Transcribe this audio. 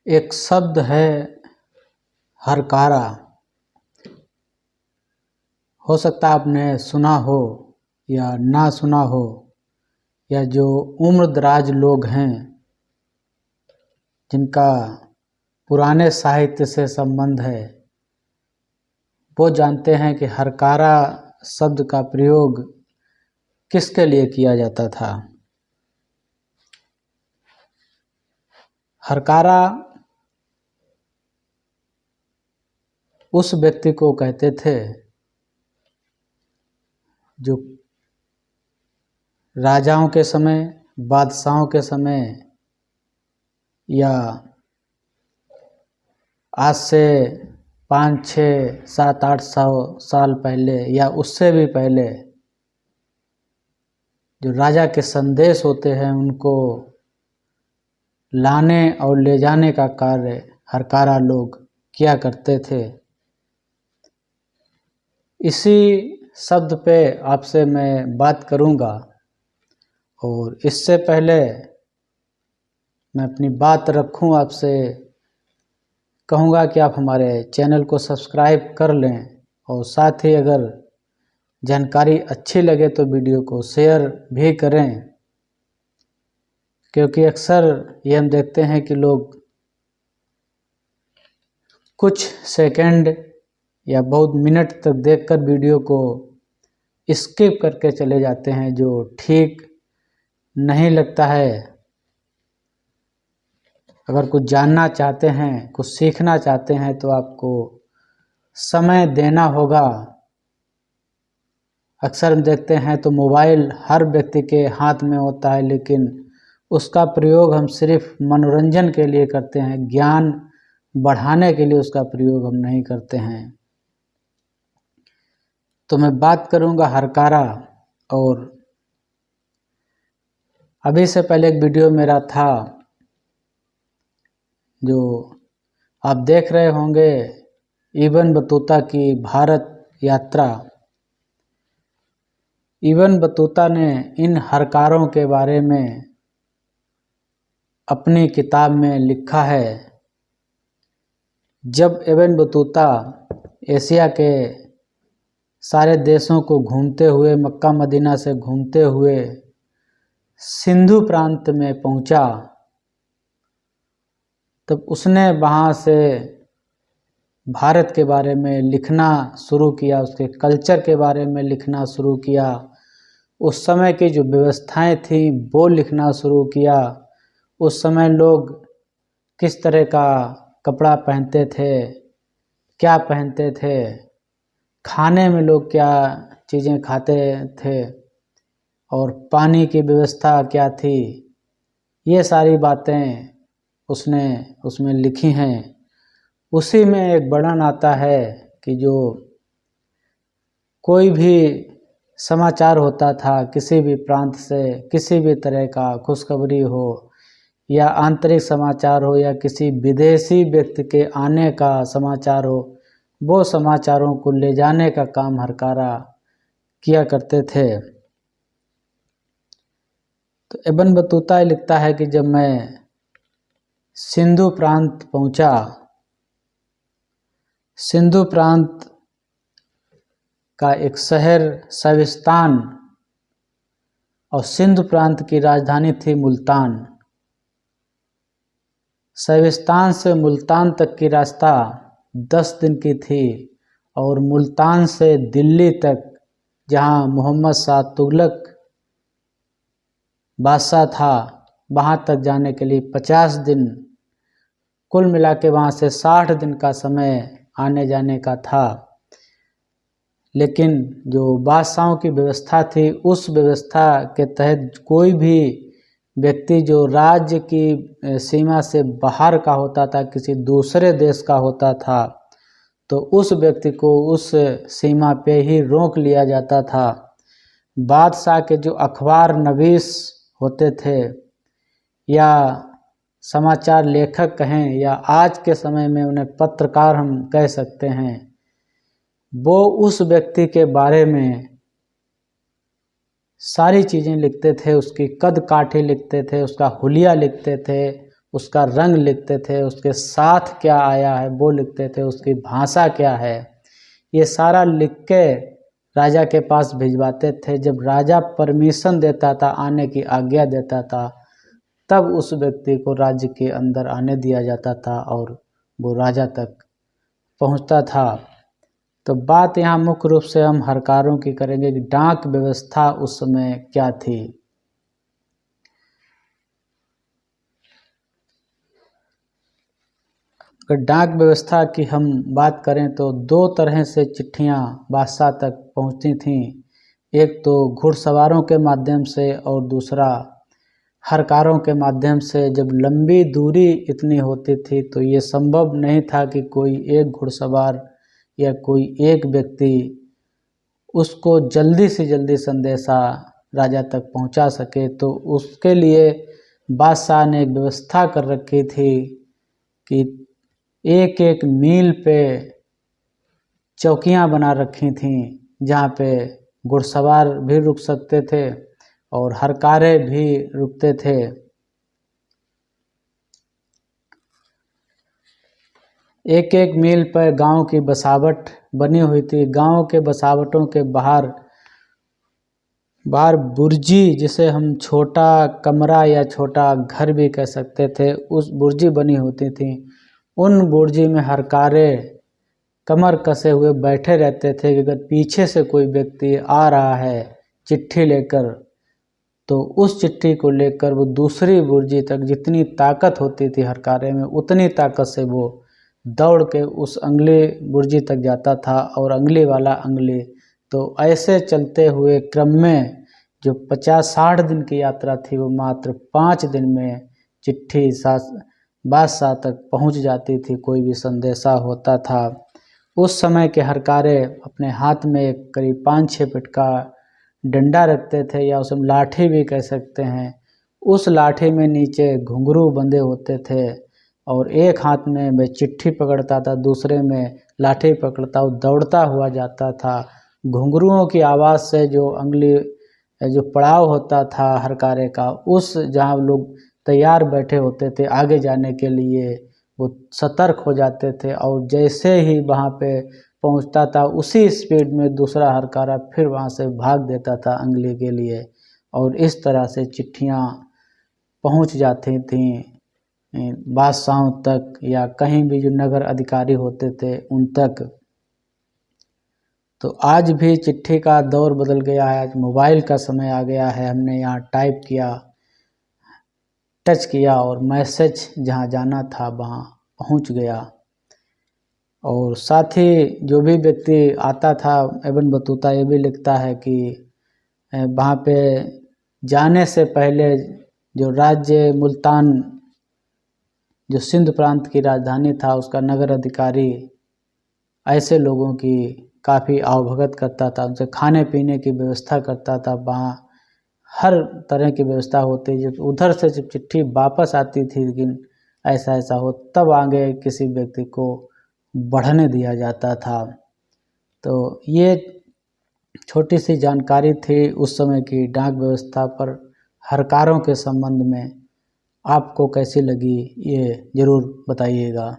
एक शब्द है हरकारा। हो सकता है आपने सुना हो या ना सुना हो, या जो उम्र दराज लोग हैं जिनका पुराने साहित्य से संबंध है, वो जानते हैं कि हरकारा शब्द का प्रयोग किसके लिए किया जाता था। हरकारा उस व्यक्ति को कहते थे जो राजाओं के समय, बादशाहों के समय या आज से 5, 6, 7, 800 साल पहले या उससे भी पहले जो राजा के संदेश होते हैं उनको लाने और ले जाने का कार्य हरकारा लोग किया करते थे। इसी शब्द पे आपसे मैं बात करूंगा, और इससे पहले मैं अपनी बात रखूं, आपसे कहूँगा कि आप हमारे चैनल को सब्सक्राइब कर लें, और साथ ही अगर जानकारी अच्छी लगे तो वीडियो को शेयर भी करें, क्योंकि अक्सर ये हम देखते हैं कि लोग कुछ सेकंड या बहुत मिनट तक देखकर वीडियो को स्किप करके चले जाते हैं, जो ठीक नहीं लगता है। अगर कुछ जानना चाहते हैं, कुछ सीखना चाहते हैं तो आपको समय देना होगा। अक्सर हम देखते हैं तो मोबाइल हर व्यक्ति के हाथ में होता है, लेकिन उसका प्रयोग हम सिर्फ मनोरंजन के लिए करते हैं, ज्ञान बढ़ाने के लिए उसका प्रयोग हम नहीं करते हैं। तो मैं बात करूंगा हरकारा। और अभी से पहले एक वीडियो मेरा था जो आप देख रहे होंगे, इब्न बतूता की भारत यात्रा। इब्न बतूता ने इन हरकारों के बारे में अपनी किताब में लिखा है। जब इब्न बतूता एशिया के सारे देशों को घूमते हुए, मक्का मदीना से घूमते हुए सिंधु प्रांत में पहुंचा, तब उसने वहाँ से भारत के बारे में लिखना शुरू किया, उसके कल्चर के बारे में लिखना शुरू किया, उस समय की जो व्यवस्थाएं थी वो लिखना शुरू किया। उस समय लोग किस तरह का कपड़ा पहनते थे, क्या पहनते थे, खाने में लोग क्या चीज़ें खाते थे, और पानी की व्यवस्था क्या थी, ये सारी बातें उसने उसमें लिखी हैं। उसी में एक वर्णन आता है कि जो कोई भी समाचार होता था किसी भी प्रांत से, किसी भी तरह का खुशखबरी हो या आंतरिक समाचार हो या किसी विदेशी व्यक्ति के आने का समाचार हो, वो समाचारों को ले जाने का काम हरकारा किया करते थे। तो इब्न बतूता लिखता है कि जब मैं सिंधु प्रांत पहुंचा, सिंधु प्रांत का एक शहर सविस्तान, और सिंधु प्रांत की राजधानी थी मुल्तान। सविस्तान से मुल्तान तक की रास्ता 10 दिन की थी, और मुल्तान से दिल्ली तक, जहां मोहम्मद शाह तुगलक बादशाह था, वहां तक जाने के लिए 50 दिन, कुल मिला के वहाँ से 60 दिन का समय आने जाने का था। लेकिन जो बादशाहों की व्यवस्था थी, उस व्यवस्था के तहत कोई भी व्यक्ति जो राज्य की सीमा से बाहर का होता था, किसी दूसरे देश का होता था, तो उस व्यक्ति को उस सीमा पे ही रोक लिया जाता था। बादशाह के जो अखबार नवीस होते थे या समाचार लेखक कहें, या आज के समय में उन्हें पत्रकार हम कह सकते हैं, वो उस व्यक्ति के बारे में सारी चीज़ें लिखते थे, उसकी कद काठी लिखते थे, उसका हुलिया लिखते थे, उसका रंग लिखते थे, उसके साथ क्या आया है वो लिखते थे, उसकी भाषा क्या है, ये सारा लिख के राजा के पास भिजवाते थे। जब राजा परमिशन देता था, आने की आज्ञा देता था, तब उस व्यक्ति को राज्य के अंदर आने दिया जाता था और वो राजा तक पहुंचता था। तो बात यहाँ मुख्य रूप से हम हरकारों की करेंगे कि डाक व्यवस्था उस समय क्या थी। अगर डाक व्यवस्था की हम बात करें तो दो तरह से चिट्ठियाँ बादशाह तक पहुँचती थीं। एक तो घुड़सवारों के माध्यम से और दूसरा हरकारों के माध्यम से। जब लंबी दूरी इतनी होती थी तो ये संभव नहीं था कि कोई एक घुड़सवार या कोई एक व्यक्ति उसको जल्दी से जल्दी संदेशा राजा तक पहुंचा सके। तो उसके लिए बादशाह ने एक व्यवस्था कर रखी थी कि एक एक मील पे चौकियां बना रखी थीं, जहाँ पे घुड़सवार भी रुक सकते थे और हरकारे भी रुकते थे। एक एक मील पर गांव की बसावट बनी हुई थी। गांव के बसावटों के बाहर बुर्जी, जिसे हम छोटा कमरा या छोटा घर भी कह सकते थे, उस बुर्जी बनी होती थी। उन बुर्जी में हरकारे कमर कसे हुए बैठे रहते थे कि अगर पीछे से कोई व्यक्ति आ रहा है चिट्ठी लेकर, तो उस चिट्ठी को लेकर वो दूसरी बुर्जी तक, जितनी ताकत होती थी हरकारे में, उतनी ताकत से वो दौड़ के उस अगली बुर्जी तक जाता था और अगली वाला अगली। तो ऐसे चलते हुए क्रम में जो 50-60 दिन की यात्रा थी वो मात्र 5 दिन में चिट्ठी बादशाह तक पहुंच जाती थी। कोई भी संदेशा होता था। उस समय के हरकारे अपने हाथ में एक करीब 5-6 फीट का डंडा रखते थे, या उसे लाठी भी कह सकते हैं। उस लाठी में नीचे घुंघरू बंधे होते थे और एक हाथ में वह चिट्ठी पकड़ता था, दूसरे में लाठी पकड़ता हुआ दौड़ता हुआ जाता था। घुंघरुओं की आवाज़ से जो पड़ाव होता था हरकारे का, उस जहाँ लोग तैयार बैठे होते थे आगे जाने के लिए, वो सतर्क हो जाते थे और जैसे ही वहाँ पे पहुँचता था उसी स्पीड में दूसरा हरकारा फिर वहाँ से भाग देता था अगली के लिए। और इस तरह से चिट्ठियाँ पहुँच जाती थीं बादशाहों तक या कहीं भी जो नगर अधिकारी होते थे उन तक। तो आज भी चिट्ठी का दौर बदल गया है, आज मोबाइल का समय आ गया है। हमने यहाँ टाइप किया, टच किया और मैसेज जहाँ जाना था वहाँ पहुँच गया। और साथ ही जो भी व्यक्ति आता था, एबन बतूता ये भी लिखता है कि वहाँ पे जाने से पहले जो राज्य मुल्तान, जो सिंध प्रांत की राजधानी था, उसका नगर अधिकारी ऐसे लोगों की काफ़ी आवभगत करता था, उनसे खाने पीने की व्यवस्था करता था। वहाँ हर तरह की व्यवस्था होती। जब उधर से जब चिट्ठी वापस आती थी, लेकिन ऐसा हो, तब आगे किसी व्यक्ति को बढ़ने दिया जाता था। तो ये छोटी सी जानकारी थी उस समय की डाक व्यवस्था पर। हरकारों के संबंध में आपको कैसी लगी ये ज़रूर बताइएगा।